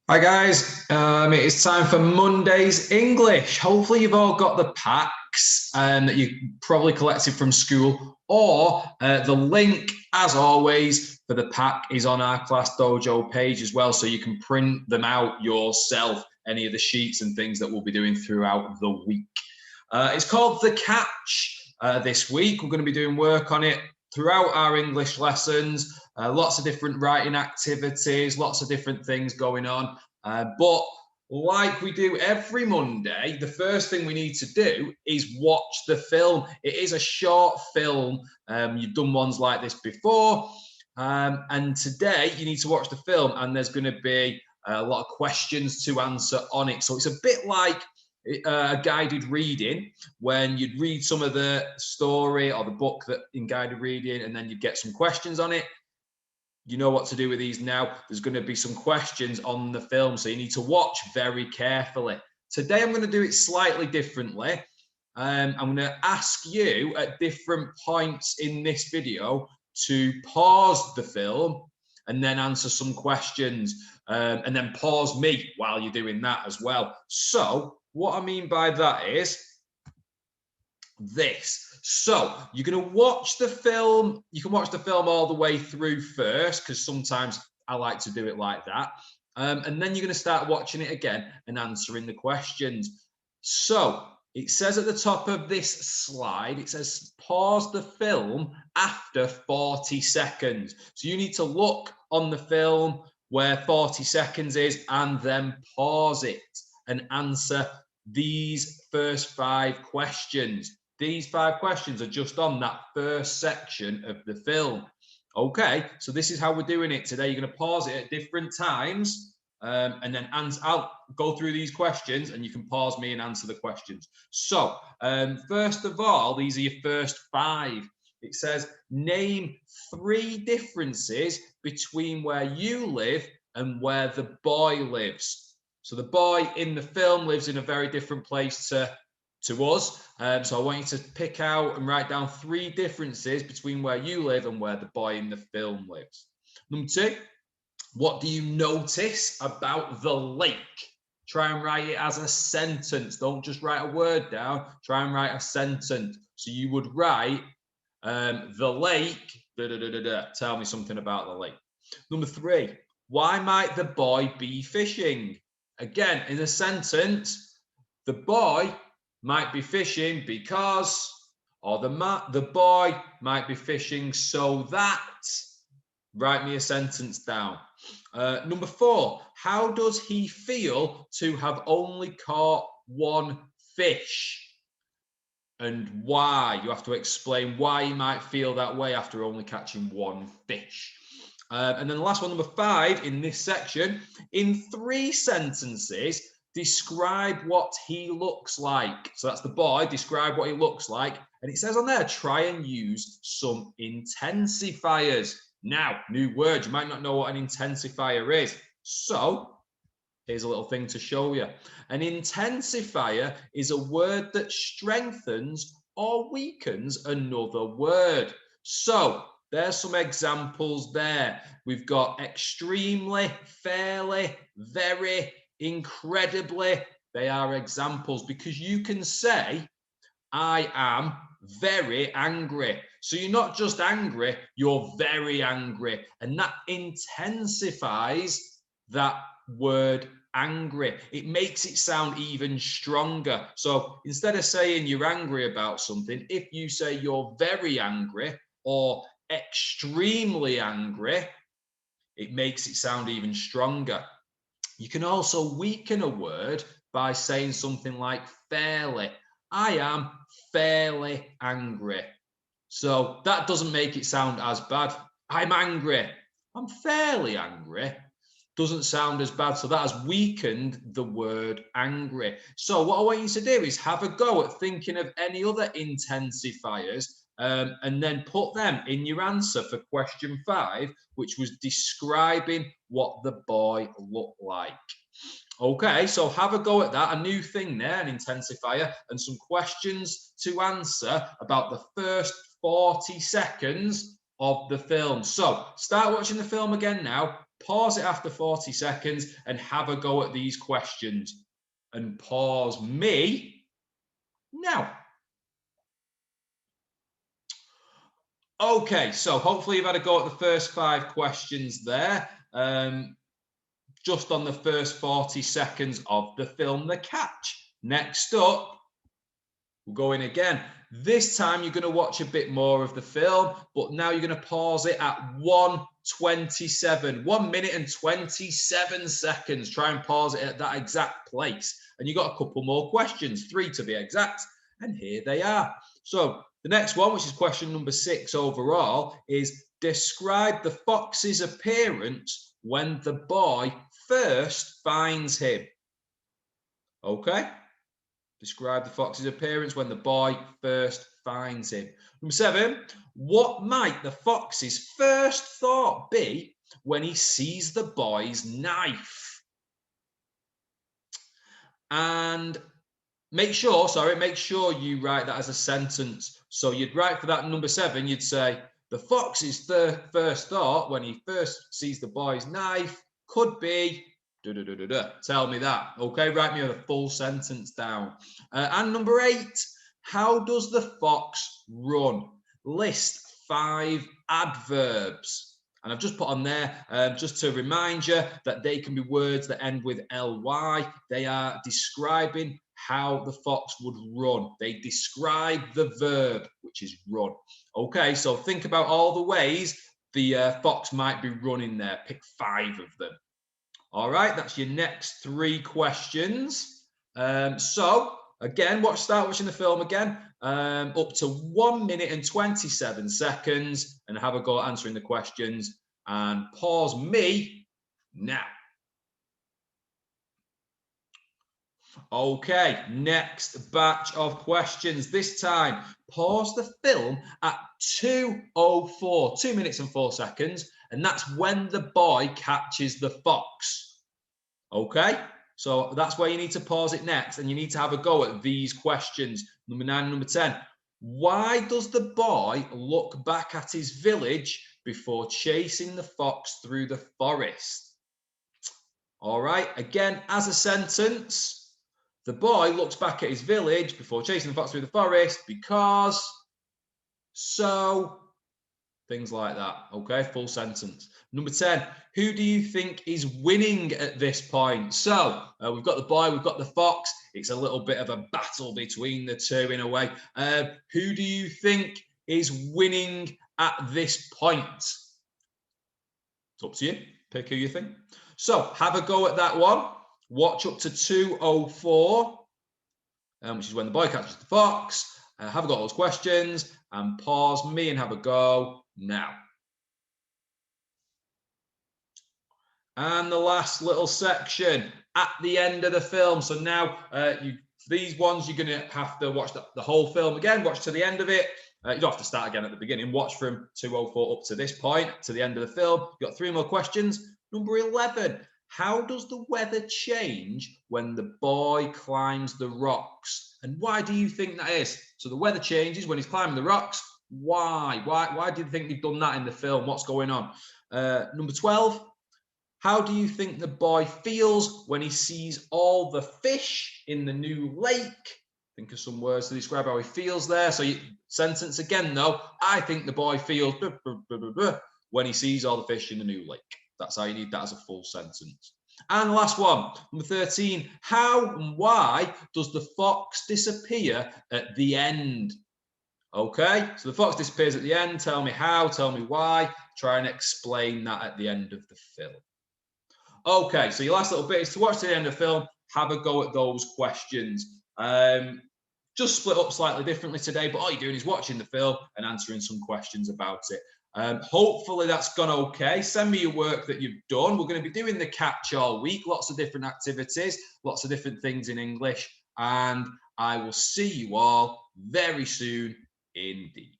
Hi guys, it is time for Monday's English. Hopefully you've all got the packs that you probably collected from school, or the link, as always, for the pack is on our Class Dojo page as well, so you can print them out yourself, any of the sheets and things that we'll be doing throughout the week. It's called The Catch this week. We're going to be doing work on it throughout our English lessons. Lots of different writing activities, lots of different things going on. But like we do every Monday, the first thing we need to do is watch the film. It is a short film. You've done ones like this before. And today you need to watch the film, and there's going to be a lot of questions to answer on it. So it's a bit like a guided reading, when you'd read some of the story or the book that in guided reading, and then you'd get some questions on it. You know what to do with these now. There's going to be some questions on the film, so you need to watch very carefully. Today I'm going to do it slightly differently. I'm going to ask you at different points in this video to pause the film and then answer some questions, and then pause me while you're doing that as well. So what I mean by that is this. So you're going to watch the film. You can watch the film all the way through first, because sometimes I like to do it like that. And then you're going to start watching it again and answering the questions. So it says at the top of this slide, it says pause the film after 40 seconds. So you need to look on the film where 40 seconds is and then pause it and answer these first 5 questions. These 5 questions are just on that first section of the film. Okay, so this is how we're doing it today. You're going to pause it at different times, and then I'll go through these questions, and you can pause me and answer the questions. So first of all, these are your first 5. It says, name 3 differences between where you live and where the boy lives. So the boy in the film lives in a very different place to us. So I want you to pick out and write down 3 differences between where you live and where the boy in the film lives. Number 2, what do you notice about the lake? Try and write it as a sentence. Don't just write a word down. Try and write a sentence. So you would write, the lake, tell me something about the lake. Number 3, why might the boy be fishing? Again, in a sentence, the boy might be fishing because, or the boy might be fishing so that. Write me a sentence down. Number 4, how does he feel to have only caught 1 fish? And why? You have to explain why you might feel that way after only catching 1 fish. And then the last one, number 5, in this section, in 3 sentences, describe what he looks like. So that's the boy, describe what he looks like. And it says on there, try and use some intensifiers. Now, new word, you might not know what an intensifier is. So here's a little thing to show you. An intensifier is a word that strengthens or weakens another word. So there's some examples there. We've got extremely, fairly, very, incredibly. They are examples, because you can say, I am very angry. So you're not just angry, you're very angry. And that intensifies that word angry. It makes it sound even stronger. So instead of saying you're angry about something, if you say you're very angry or extremely angry, it makes it sound even stronger. You can also weaken a word by saying something like fairly. I am fairly angry. So that doesn't make it sound as bad. I'm angry. I'm fairly angry. Doesn't sound as bad. So that has weakened the word angry. So what I want you to do is have a go at thinking of any other intensifiers, and then put them in your answer for question 5, which was describing what the boy looked like. Okay, so have a go at that. A new thing there, an intensifier, and some questions to answer about the first 40 seconds of the film. So start watching the film again now. pause it after 40 seconds and have a go at these questions. And pause me now. Okay, so hopefully you've had a go at the first 5 questions there. Just on the first 40 seconds of the film The Catch. Next up, we'll go in again. This time you're going to watch a bit more of the film, but now you're going to pause it at 1:27, 1 minute and 27 seconds. Try and pause it at that exact place. And you've got a couple more questions, 3 to be exact. And here they are. So the next one, which is question number 6 overall, is describe the fox's appearance when the boy first finds him. Okay. Describe the fox's appearance when the boy first finds him. Number 7, what might the fox's first thought be when he sees the boy's knife? And make sure you write that as a sentence. So you'd write for that number 7, you'd say, the fox's first thought when he first sees the boy's knife could be tell me that. Okay, write me a full sentence down. And number 8, how does the fox run? List 5 adverbs. And I've just put on there, just to remind you that they can be words that end with ly. They are describing how the fox would run. They describe the verb, which is run. Okay, so think about all the ways the fox might be running there. Pick 5 of them. All right, that's your next 3 questions. So again, start watching the film again, up to 1 minute and 27 seconds, and have a go at answering the questions. And pause me now. Okay, next batch of questions. This time, pause the film at 2:04, 2 minutes and 4 seconds, and that's when the boy catches the fox. Okay, so that's where you need to pause it next, and you need to have a go at these questions. Number 9 and number 10. Why does the boy look back at his village before chasing the fox through the forest? All right, again, as a sentence. The boy looks back at his village before chasing the fox through the forest because, so, things like that. Okay, full sentence. Number 10, who do you think is winning at this point? So, we've got the boy, we've got the fox. It's a little bit of a battle between the two in a way. Who do you think is winning at this point? It's up to you. Pick who you think. So, have a go at that one. Watch up to 2:04, which is when the boy catches the fox. Have a go at those questions and pause me and have a go now. And the last little section at the end of the film. So now these ones, you're going to have to watch the whole film again. Watch to the end of it. You don't have to start again at the beginning. Watch from 2:04 up to this point, to the end of the film. You've got 3 more questions. Number 11. How does the weather change when the boy climbs the rocks? And why do you think that is? So the weather changes when he's climbing the rocks. Why? Why do you think they've done that in the film? What's going on? Number 12. How do you think the boy feels when he sees all the fish in the new lake? Think of some words to describe how he feels there. So sentence again, though. I think the boy feels when he sees all the fish in the new lake. That's how you need that as a full sentence. And the last one, number 13. How and why does the fox disappear at the end? Okay, so the fox disappears at the end. Tell me how, tell me why. Try and explain that at the end of the film. Okay, so your last little bit is to watch to the end of the film, have a go at those questions. Just split up slightly differently today, but all you're doing is watching the film and answering some questions about it. Hopefully that's gone okay. Send me your work that you've done. We're going to be doing the catch all week, lots of different activities, lots of different things in English, and I will see you all very soon indeed.